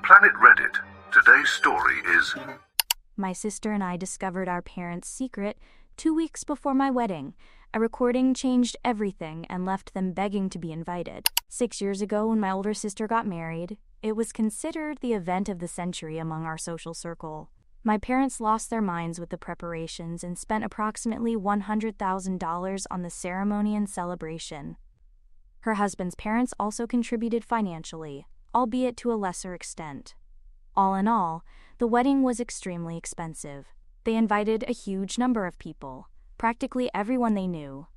Planet Reddit. Today's story is... My sister and I discovered our parents' secret 2 weeks before my wedding. A recording changed everything and left them begging to be invited. 6 years ago, when my older sister got married, it was considered the event of the century among our social circle. My parents lost their minds with the preparations and spent approximately $100,000 on the ceremony and celebration. Her husband's parents also contributed financially, albeit to a lesser extent. All in all, the wedding was extremely expensive. They invited a huge number of people, practically everyone they knew.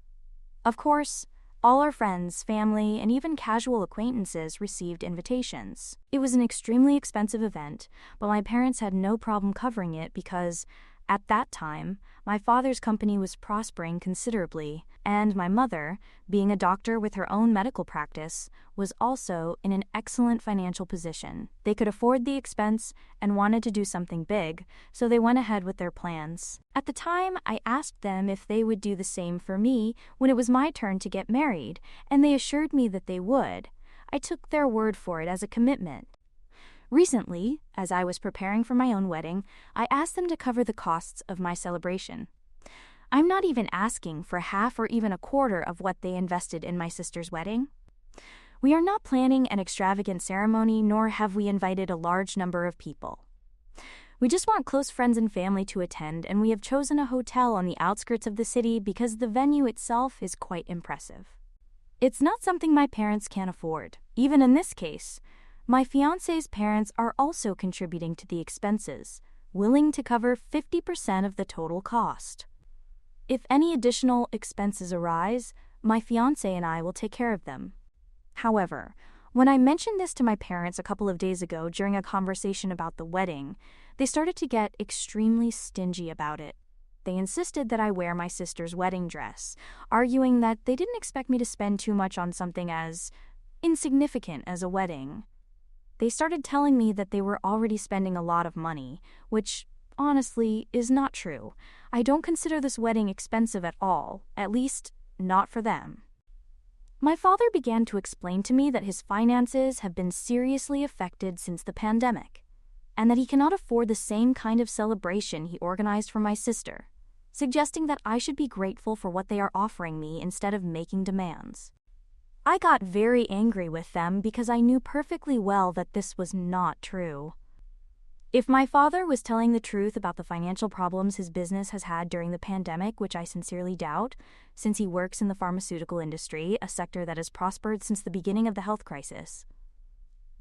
Of course, all our friends, family, and even casual acquaintances received invitations. It was an extremely expensive event, but my parents had no problem covering it because, at that time, my father's company was prospering considerably, and my mother, being a doctor with her own medical practice, was also in an excellent financial position. They could afford the expense and wanted to do something big, so they went ahead with their plans. At the time, I asked them if they would do the same for me when it was my turn to get married, and they assured me that they would. I took their word for it as a commitment. Recently, as I was preparing for my own wedding, I asked them to cover the costs of my celebration. I'm not even asking for half or even a quarter of what they invested in my sister's wedding. We are not planning an extravagant ceremony, nor have we invited a large number of people. We just want close friends and family to attend, and we have chosen a hotel on the outskirts of the city because the venue itself is quite impressive. It's not something my parents can afford. Even in this case, my fiancé's parents are also contributing to the expenses, willing to cover 50% of the total cost. If any additional expenses arise, my fiancé and I will take care of them. However, when I mentioned this to my parents a couple of days ago during a conversation about the wedding, they started to get extremely stingy about it. They insisted that I wear my sister's wedding dress, arguing that they didn't expect me to spend too much on something as insignificant as a wedding. They started telling me that they were already spending a lot of money, which, honestly, is not true. I don't consider this wedding expensive at all, at least, not for them. My father began to explain to me that his finances have been seriously affected since the pandemic, and that he cannot afford the same kind of celebration he organized for my sister, suggesting that I should be grateful for what they are offering me instead of making demands. I got very angry with them because I knew perfectly well that this was not true. If my father was telling the truth about the financial problems his business has had during the pandemic, which I sincerely doubt, since he works in the pharmaceutical industry, a sector that has prospered since the beginning of the health crisis,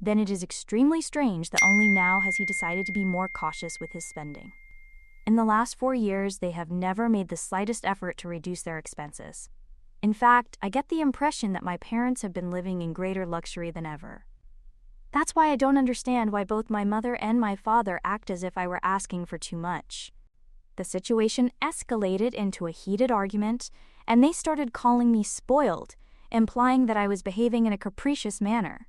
then it is extremely strange that only now has he decided to be more cautious with his spending. In the last 4 years, they have never made the slightest effort to reduce their expenses. In fact, I get the impression that my parents have been living in greater luxury than ever. That's why I don't understand why both my mother and my father act as if I were asking for too much. The situation escalated into a heated argument, and they started calling me spoiled, implying that I was behaving in a capricious manner.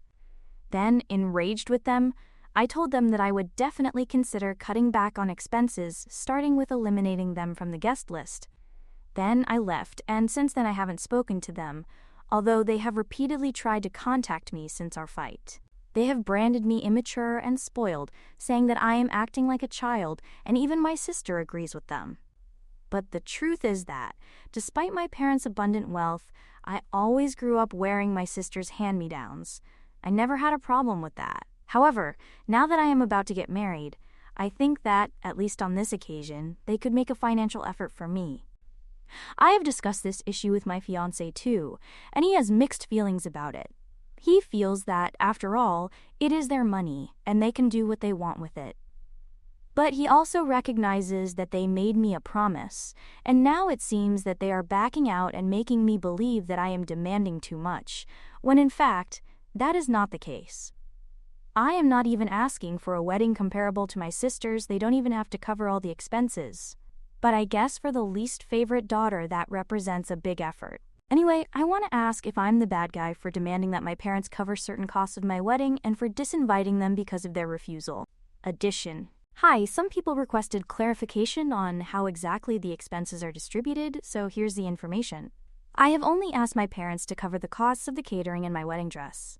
Then, enraged with them, I told them that I would definitely consider cutting back on expenses, starting with eliminating them from the guest list. Then I left, and since then I haven't spoken to them, although they have repeatedly tried to contact me since our fight. They have branded me immature and spoiled, saying that I am acting like a child, and even my sister agrees with them. But the truth is that, despite my parents' abundant wealth, I always grew up wearing my sister's hand-me-downs. I never had a problem with that. However, now that I am about to get married, I think that, at least on this occasion, they could make a financial effort for me. I have discussed this issue with my fiancé too, and he has mixed feelings about it. He feels that, after all, it is their money, and they can do what they want with it. But he also recognizes that they made me a promise, and now it seems that they are backing out and making me believe that I am demanding too much, when in fact, that is not the case. I am not even asking for a wedding comparable to my sister's. They don't even have to cover all the expenses. But I guess for the least favorite daughter, that represents a big effort. Anyway, I want to ask if I'm the bad guy for demanding that my parents cover certain costs of my wedding and for disinviting them because of their refusal. Addition. Hi, some people requested clarification on how exactly the expenses are distributed, so here's the information. I have only asked my parents to cover the costs of the catering and my wedding dress.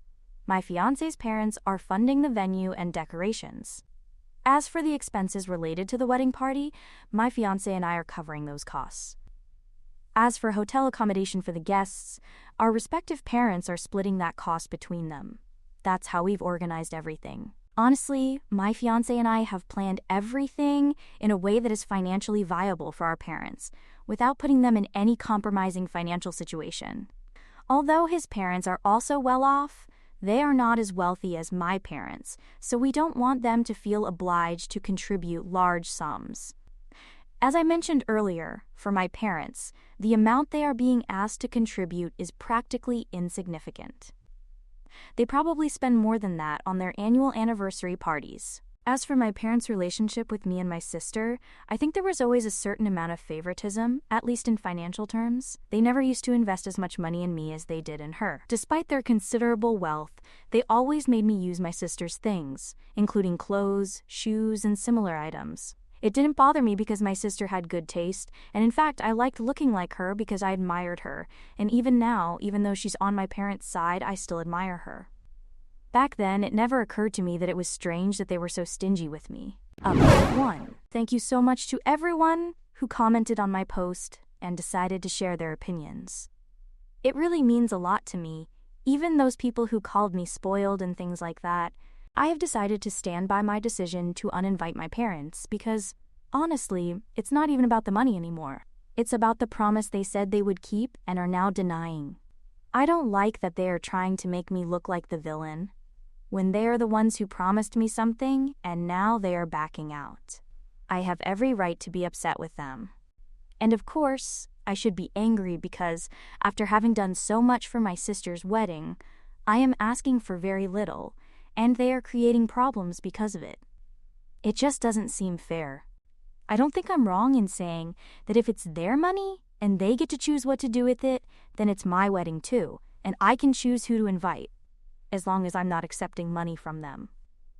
My fiancé's parents are funding the venue and decorations. As for the expenses related to the wedding party, my fiancé and I are covering those costs. As for hotel accommodation for the guests, our respective parents are splitting that cost between them. That's how we've organized everything. Honestly, my fiancé and I have planned everything in a way that is financially viable for our parents, without putting them in any compromising financial situation. Although his parents are also well off, they are not as wealthy as my parents, so we don't want them to feel obliged to contribute large sums. As I mentioned earlier, for my parents, the amount they are being asked to contribute is practically insignificant. They probably spend more than that on their annual anniversary parties. As for my parents' relationship with me and my sister, I think there was always a certain amount of favoritism, at least in financial terms. They never used to invest as much money in me as they did in her. Despite their considerable wealth, they always made me use my sister's things, including clothes, shoes, and similar items. It didn't bother me because my sister had good taste, and in fact, I liked looking like her because I admired her, and even now, even though she's on my parents' side, I still admire her. Back then, it never occurred to me that it was strange that they were so stingy with me. Update 1. Thank you so much to everyone who commented on my post and decided to share their opinions. It really means a lot to me, even those people who called me spoiled and things like that. I have decided to stand by my decision to uninvite my parents because, honestly, it's not even about the money anymore. It's about the promise they said they would keep and are now denying. I don't like that they are trying to make me look like the villain, when they are the ones who promised me something and now they are backing out. I have every right to be upset with them. And of course, I should be angry because, after having done so much for my sister's wedding, I am asking for very little, and they are creating problems because of it. It just doesn't seem fair. I don't think I'm wrong in saying that if it's their money and they get to choose what to do with it, then it's my wedding too, and I can choose who to invite, as long as I'm not accepting money from them.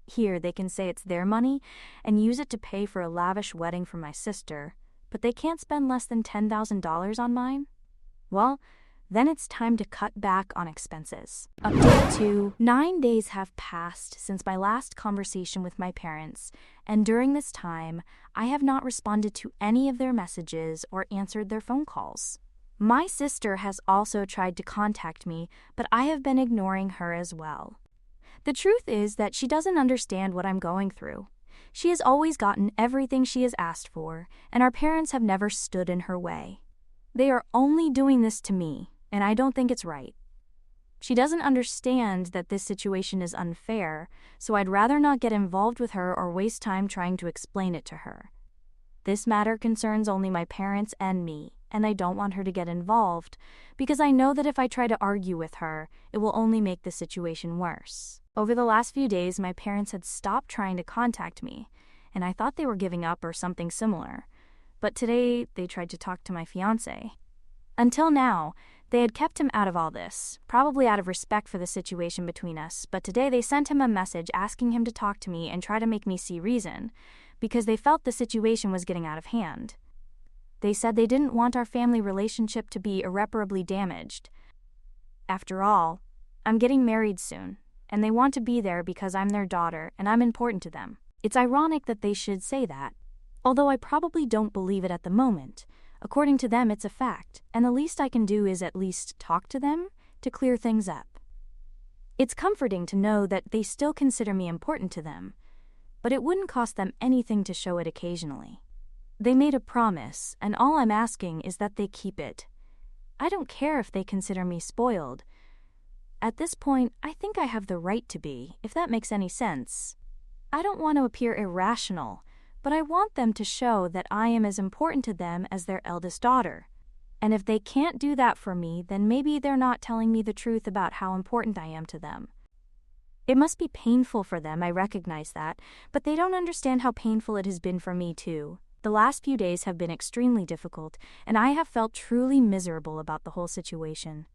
Here, they can say it's their money and use it to pay for a lavish wedding for my sister, but they can't spend less than $10,000 on mine? Well, then it's time to cut back on expenses. Update 2. 9 days have passed since my last conversation with my parents, and during this time, I have not responded to any of their messages or answered their phone calls. My sister has also tried to contact me, but I have been ignoring her as well. The truth is that she doesn't understand what I'm going through. She has always gotten everything she has asked for, and our parents have never stood in her way. They are only doing this to me, and I don't think it's right. She doesn't understand that this situation is unfair, so I'd rather not get involved with her or waste time trying to explain it to her. This matter concerns only my parents and me, and I don't want her to get involved, because I know that if I try to argue with her, it will only make the situation worse. Over the last few days, my parents had stopped trying to contact me, and I thought they were giving up or something similar. But today, they tried to talk to my fiancé. Until now, they had kept him out of all this, probably out of respect for the situation between us, but today they sent him a message asking him to talk to me and try to make me see reason, because they felt the situation was getting out of hand. They said they didn't want our family relationship to be irreparably damaged. After all, I'm getting married soon, and they want to be there because I'm their daughter and I'm important to them. It's ironic that they should say that, although I probably don't believe it at the moment. According to them, it's a fact, and the least I can do is at least talk to them to clear things up. It's comforting to know that they still consider me important to them, but it wouldn't cost them anything to show it occasionally. They made a promise, and all I'm asking is that they keep it. I don't care if they consider me spoiled. At this point, I think I have the right to be, if that makes any sense. I don't want to appear irrational, but I want them to show that I am as important to them as their eldest daughter. And if they can't do that for me, then maybe they're not telling me the truth about how important I am to them. It must be painful for them, I recognize that, but they don't understand how painful it has been for me too. The last few days have been extremely difficult, and I have felt truly miserable about the whole situation.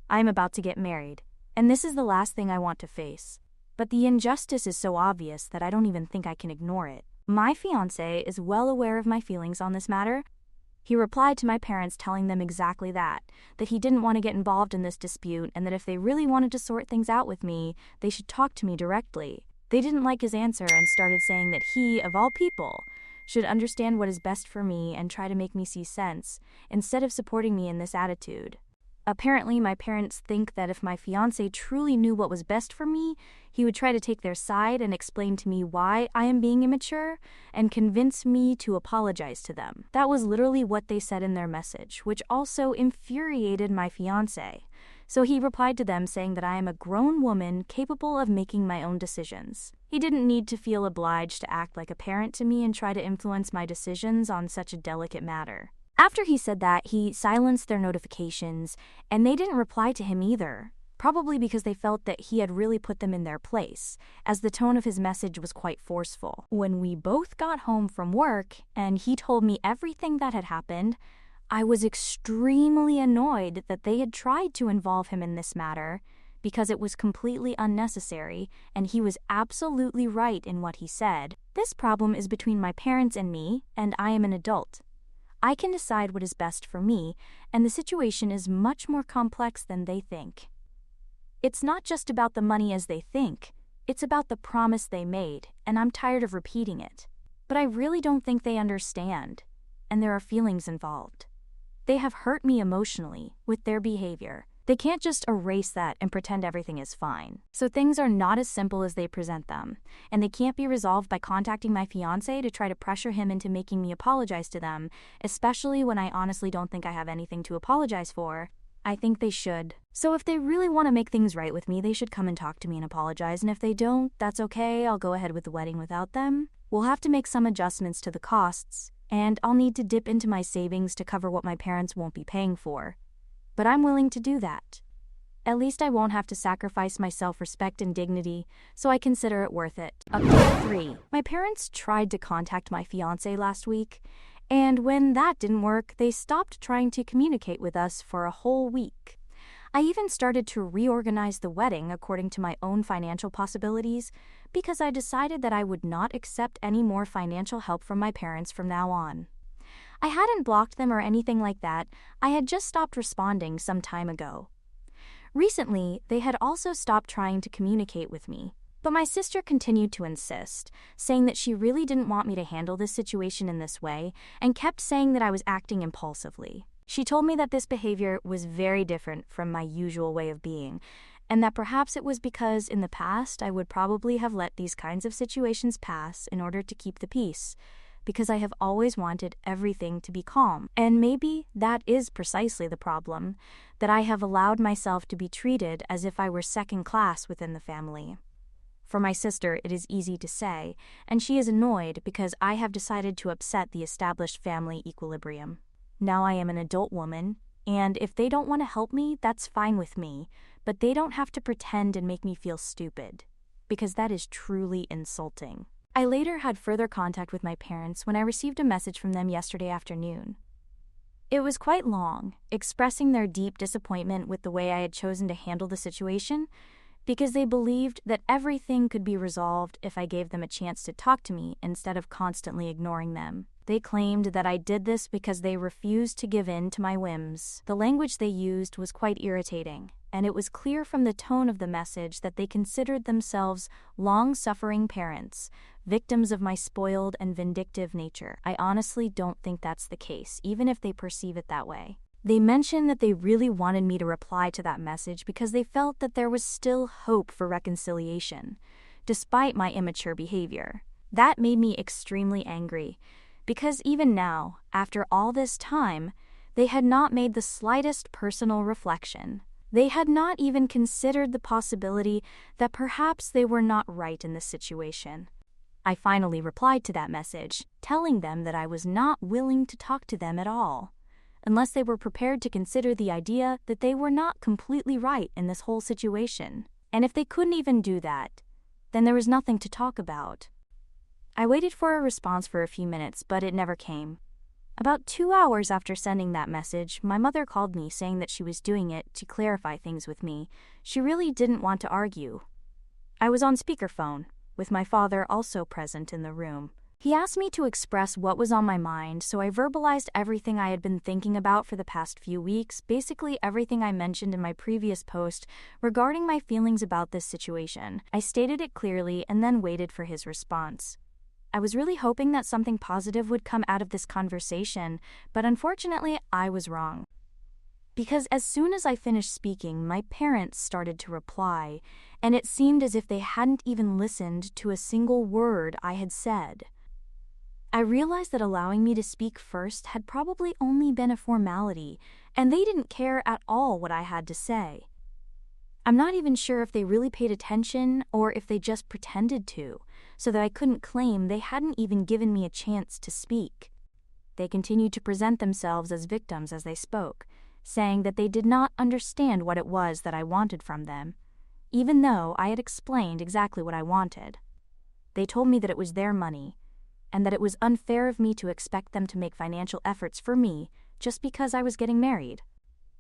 I am about to get married, and this is the last thing I want to face. But the injustice is so obvious that I don't even think I can ignore it. My fiancé is well aware of my feelings on this matter. He replied to my parents telling them exactly that he didn't want to get involved in this dispute and that if they really wanted to sort things out with me, they should talk to me directly. They didn't like his answer and started saying that he, of all people, should understand what is best for me and try to make me see sense, instead of supporting me in this attitude. Apparently, my parents think that if my fiancé truly knew what was best for me, he would try to take their side and explain to me why I am being immature and convince me to apologize to them. That was literally what they said in their message, which also infuriated my fiancé. So he replied to them saying that I am a grown woman capable of making my own decisions. He didn't need to feel obliged to act like a parent to me and try to influence my decisions on such a delicate matter. After he said that, he silenced their notifications, and they didn't reply to him either, probably because they felt that he had really put them in their place, as the tone of his message was quite forceful. When we both got home from work, and he told me everything that had happened, I was extremely annoyed that they had tried to involve him in this matter, because it was completely unnecessary, and he was absolutely right in what he said. This problem is between my parents and me, and I am an adult. I can decide what is best for me, and the situation is much more complex than they think. It's not just about the money as they think, it's about the promise they made, and I'm tired of repeating it. But I really don't think they understand, and there are feelings involved. They have hurt me emotionally with their behavior. They can't just erase that and pretend everything is fine. So things are not as simple as they present them, and they can't be resolved by contacting my fiancé to try to pressure him into making me apologize to them, especially when I honestly don't think I have anything to apologize for. I think they should. So if they really want to make things right with me, they should come and talk to me and apologize, and if they don't, that's okay, I'll go ahead with the wedding without them. We'll have to make some adjustments to the costs, and I'll need to dip into my savings to cover what my parents won't be paying for. But I'm willing to do that. At least I won't have to sacrifice my self-respect and dignity, so I consider it worth it. Update 3. My parents tried to contact my fiancé last week, and when that didn't work, they stopped trying to communicate with us for a whole week. I even started to reorganize the wedding according to my own financial possibilities, because I decided that I would not accept any more financial help from my parents from now on. I hadn't blocked them or anything like that, I had just stopped responding some time ago. Recently, they had also stopped trying to communicate with me, but my sister continued to insist, saying that she really didn't want me to handle this situation in this way, and kept saying that I was acting impulsively. She told me that this behavior was very different from my usual way of being, and that perhaps it was because in the past I would probably have let these kinds of situations pass in order to keep the peace, because I have always wanted everything to be calm. And maybe that is precisely the problem, that I have allowed myself to be treated as if I were second class within the family. For my sister, it is easy to say, and she is annoyed because I have decided to upset the established family equilibrium. Now I am an adult woman, and if they don't want to help me, that's fine with me, but they don't have to pretend and make me feel stupid, because that is truly insulting. I later had further contact with my parents when I received a message from them yesterday afternoon. It was quite long, expressing their deep disappointment with the way I had chosen to handle the situation, because they believed that everything could be resolved if I gave them a chance to talk to me instead of constantly ignoring them. They claimed that I did this because they refused to give in to my whims. The language they used was quite irritating, and it was clear from the tone of the message that they considered themselves long-suffering parents, victims of my spoiled and vindictive nature. I honestly don't think that's the case, even if they perceive it that way. They mentioned that they really wanted me to reply to that message because they felt that there was still hope for reconciliation, despite my immature behavior. That made me extremely angry, because even now, after all this time, they had not made the slightest personal reflection. They had not even considered the possibility that perhaps they were not right in this situation. I finally replied to that message, telling them that I was not willing to talk to them at all, unless they were prepared to consider the idea that they were not completely right in this whole situation. And if they couldn't even do that, then there was nothing to talk about. I waited for a response for a few minutes, but it never came. About 2 hours after sending that message, my mother called me saying that she was doing it to clarify things with me. She really didn't want to argue. I was on speakerphone, with my father also present in the room. He asked me to express what was on my mind, so I verbalized everything I had been thinking about for the past few weeks, basically everything I mentioned in my previous post regarding my feelings about this situation. I stated it clearly and then waited for his response. I was really hoping that something positive would come out of this conversation, but unfortunately, I was wrong. Because as soon as I finished speaking, my parents started to reply, and it seemed as if they hadn't even listened to a single word I had said. I realized that allowing me to speak first had probably only been a formality, and they didn't care at all what I had to say. I'm not even sure if they really paid attention or if they just pretended to, so that I couldn't claim they hadn't even given me a chance to speak. They continued to present themselves as victims as they spoke, saying that they did not understand what it was that I wanted from them, even though I had explained exactly what I wanted. They told me that it was their money, and that it was unfair of me to expect them to make financial efforts for me just because I was getting married.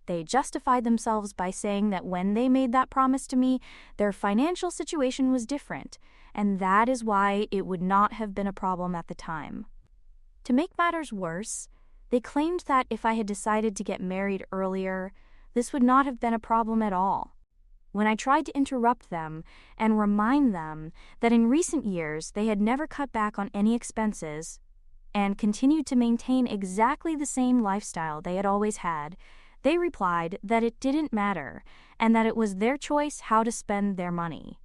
They justified themselves by saying that when they made that promise to me, their financial situation was different, and that is why it would not have been a problem at the time. To make matters worse, they claimed that if I had decided to get married earlier, this would not have been a problem at all. When I tried to interrupt them and remind them that in recent years they had never cut back on any expenses and continued to maintain exactly the same lifestyle they had always had, they replied that it didn't matter and that it was their choice how to spend their money.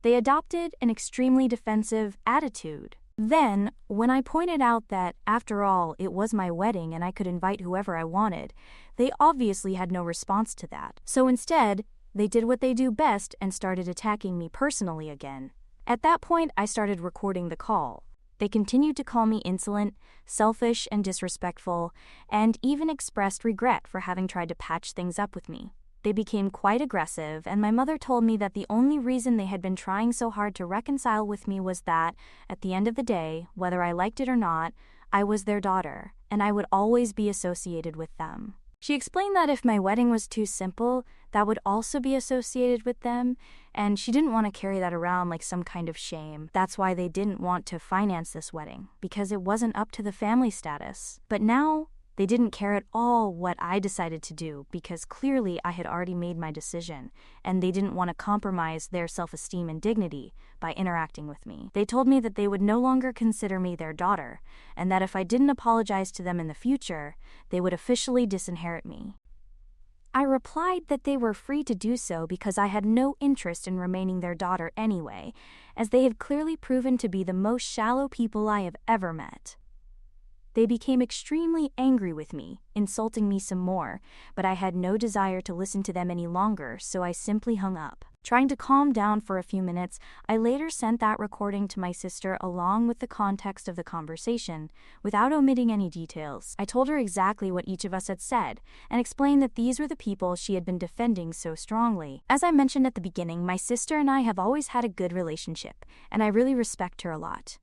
They adopted an extremely defensive attitude. Then, when I pointed out that, after all, it was my wedding and I could invite whoever I wanted, they obviously had no response to that. So instead, they did what they do best and started attacking me personally again. At that point, I started recording the call. They continued to call me insolent, selfish, and disrespectful, and even expressed regret for having tried to patch things up with me. They became quite aggressive, and my mother told me that the only reason they had been trying so hard to reconcile with me was that, at the end of the day, whether I liked it or not, I was their daughter, and I would always be associated with them. She explained that if my wedding was too simple, that would also be associated with them, and she didn't want to carry that around like some kind of shame. That's why they didn't want to finance this wedding, because it wasn't up to the family status. But now, they didn't care at all what I decided to do because clearly I had already made my decision, and they didn't want to compromise their self-esteem and dignity by interacting with me. They told me that they would no longer consider me their daughter, and that if I didn't apologize to them in the future, they would officially disinherit me. I replied that they were free to do so because I had no interest in remaining their daughter anyway, as they had clearly proven to be the most shallow people I have ever met. They became extremely angry with me, insulting me some more, but I had no desire to listen to them any longer, so I simply hung up. Trying to calm down for a few minutes, I later sent that recording to my sister along with the context of the conversation, without omitting any details. I told her exactly what each of us had said, and explained that these were the people she had been defending so strongly. As I mentioned at the beginning, my sister and I have always had a good relationship, and I really respect her a lot.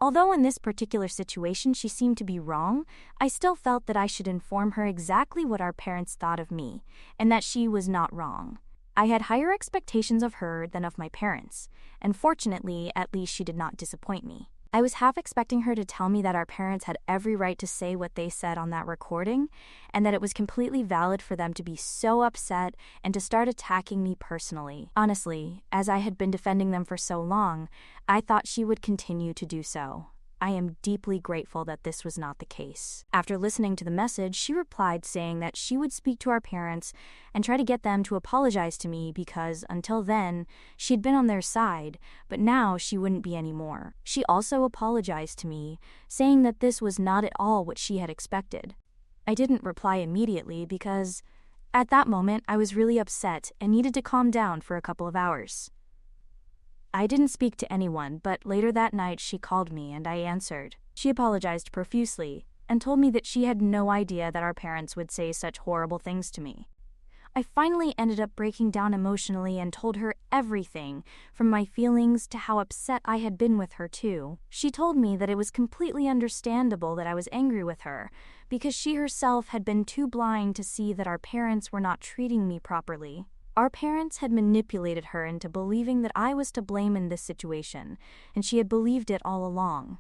Although in this particular situation she seemed to be wrong, I still felt that I should inform her exactly what our parents thought of me, and that she was not wrong. I had higher expectations of her than of my parents, and fortunately, at least she did not disappoint me. I was half expecting her to tell me that our parents had every right to say what they said on that recording, and that it was completely valid for them to be so upset and to start attacking me personally. Honestly, as I had been defending them for so long, I thought she would continue to do so. I am deeply grateful that this was not the case. After listening to the message, she replied saying that she would speak to our parents and try to get them to apologize to me because, until then, she'd been on their side, but now she wouldn't be anymore. She also apologized to me, saying that this was not at all what she had expected. I didn't reply immediately because, at that moment, I was really upset and needed to calm down for a couple of hours. I didn't speak to anyone, but later that night she called me and I answered. She apologized profusely and told me that she had no idea that our parents would say such horrible things to me. I finally ended up breaking down emotionally and told her everything, from my feelings to how upset I had been with her too. She told me that it was completely understandable that I was angry with her, because she herself had been too blind to see that our parents were not treating me properly. Our parents had manipulated her into believing that I was to blame in this situation, and she had believed it all along.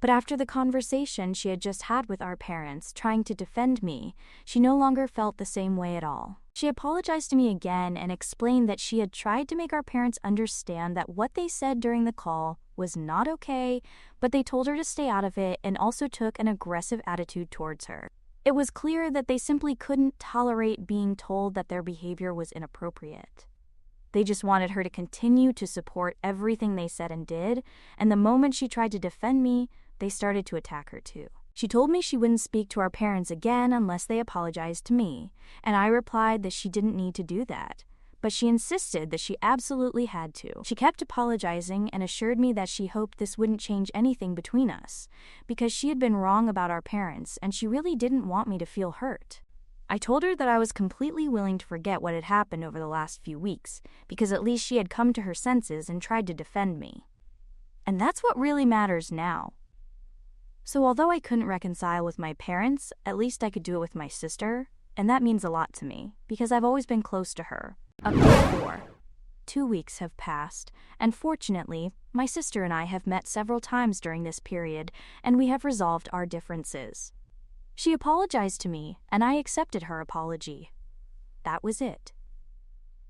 But after the conversation she had just had with our parents, trying to defend me, she no longer felt the same way at all. She apologized to me again and explained that she had tried to make our parents understand that what they said during the call was not okay, but they told her to stay out of it and also took an aggressive attitude towards her. It was clear that they simply couldn't tolerate being told that their behavior was inappropriate. They just wanted her to continue to support everything they said and did, and the moment she tried to defend me, they started to attack her too. She told me she wouldn't speak to our parents again unless they apologized to me, and I replied that she didn't need to do that, but she insisted that she absolutely had to. She kept apologizing and assured me that she hoped this wouldn't change anything between us, because she had been wrong about our parents and she really didn't want me to feel hurt. I told her that I was completely willing to forget what had happened over the last few weeks, because at least she had come to her senses and tried to defend me. And that's what really matters now. So although I couldn't reconcile with my parents, at least I could do it with my sister, and that means a lot to me, because I've always been close to her. Update 4. 2 weeks have passed, and fortunately, my sister and I have met several times during this period, and we have resolved our differences. She apologized to me, and I accepted her apology. That was it.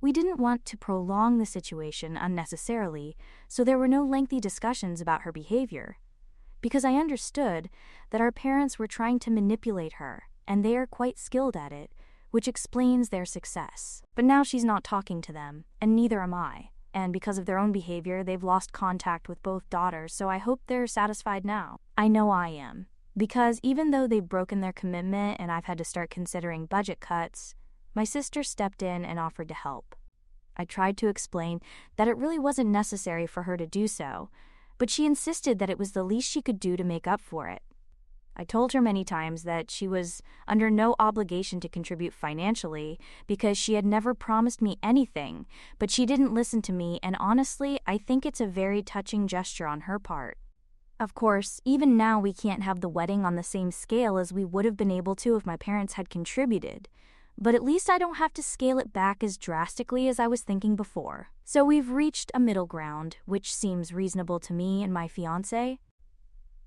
We didn't want to prolong the situation unnecessarily, so there were no lengthy discussions about her behavior, because I understood that our parents were trying to manipulate her, and they are quite skilled at it, which explains their success. But now she's not talking to them, and neither am I, and because of their own behavior, they've lost contact with both daughters, so I hope they're satisfied now. I know I am, because even though they've broken their commitment and I've had to start considering budget cuts, my sister stepped in and offered to help. I tried to explain that it really wasn't necessary for her to do so, but she insisted that it was the least she could do to make up for it. I told her many times that she was under no obligation to contribute financially because she had never promised me anything, but she didn't listen to me, and honestly, I think it's a very touching gesture on her part. Of course, even now we can't have the wedding on the same scale as we would have been able to if my parents had contributed, but at least I don't have to scale it back as drastically as I was thinking before. So we've reached a middle ground, which seems reasonable to me and my fiancé.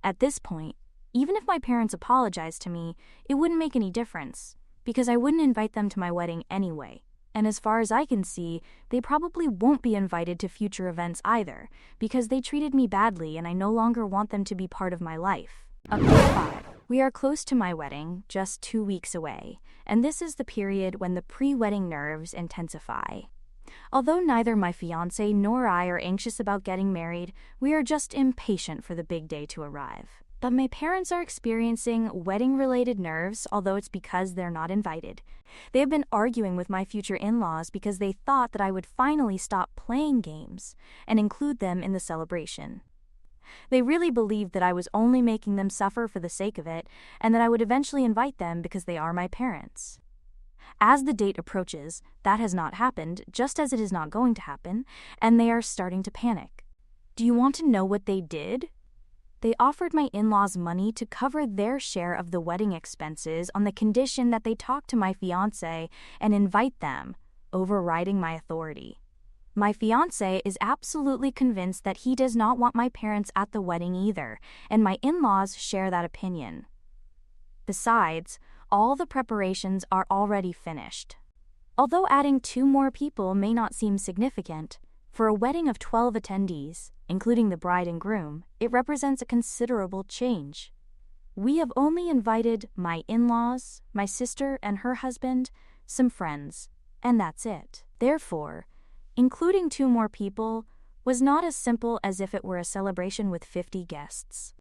At this point, even if my parents apologized to me, it wouldn't make any difference, because I wouldn't invite them to my wedding anyway. And as far as I can see, they probably won't be invited to future events either, because they treated me badly and I no longer want them to be part of my life. Update 5. We are close to my wedding, just 2 weeks away, and this is the period when the pre-wedding nerves intensify. Although neither my fiancé nor I are anxious about getting married, we are just impatient for the big day to arrive. But my parents are experiencing wedding-related nerves, although it's because they're not invited. They have been arguing with my future in-laws because they thought that I would finally stop playing games and include them in the celebration. They really believed that I was only making them suffer for the sake of it, and that I would eventually invite them because they are my parents. As the date approaches, that has not happened, just as it is not going to happen, and they are starting to panic. Do you want to know what they did? They offered my in-laws money to cover their share of the wedding expenses on the condition that they talk to my fiancé and invite them, overriding my authority. My fiancé is absolutely convinced that he does not want my parents at the wedding either, and my in-laws share that opinion. Besides, all the preparations are already finished. Although adding 2 more people may not seem significant, for a wedding of 12 attendees, including the bride and groom, it represents a considerable change. We have only invited my in-laws, my sister and her husband, some friends, and that's it. Therefore, including 2 more people was not as simple as if it were a celebration with 50 guests.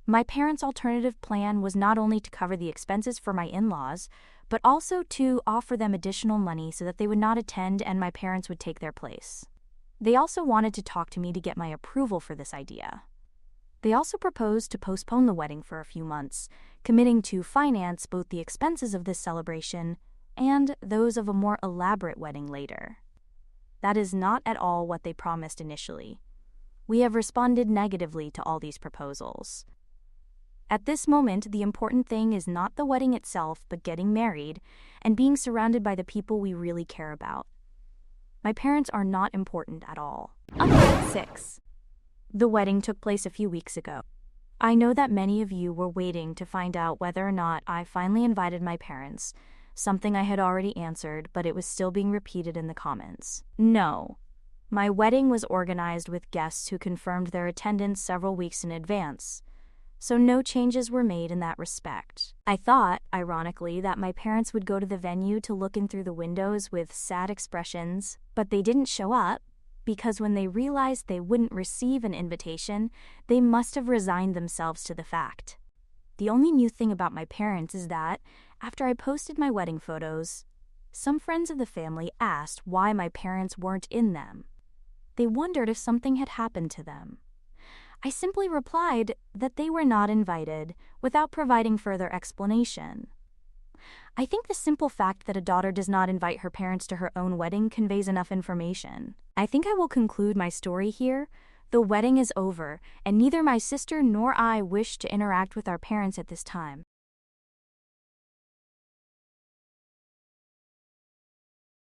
My parents' alternative plan was not only to cover the expenses for my in-laws, but also to offer them additional money so that they would not attend and my parents would take their place. They also wanted to talk to me to get my approval for this idea. They also proposed to postpone the wedding for a few months, committing to finance both the expenses of this celebration and those of a more elaborate wedding later. That is not at all what they promised initially. We have responded negatively to all these proposals. At this moment, the important thing is not the wedding itself, but getting married and being surrounded by the people we really care about. My parents are not important at all. Update 6. The wedding took place a few weeks ago. I know that many of you were waiting to find out whether or not I finally invited my parents, something I had already answered, but it was still being repeated in the comments. No. My wedding was organized with guests who confirmed their attendance several weeks in advance, so no changes were made in that respect. I thought, ironically, that my parents would go to the venue to look in through the windows with sad expressions, but they didn't show up, because when they realized they wouldn't receive an invitation, they must have resigned themselves to the fact. The only new thing about my parents is that, after I posted my wedding photos, some friends of the family asked why my parents weren't in them. They wondered if something had happened to them. I simply replied that they were not invited, without providing further explanation. I think the simple fact that a daughter does not invite her parents to her own wedding conveys enough information. I think I will conclude my story here. The wedding is over, and neither my sister nor I wish to interact with our parents at this time.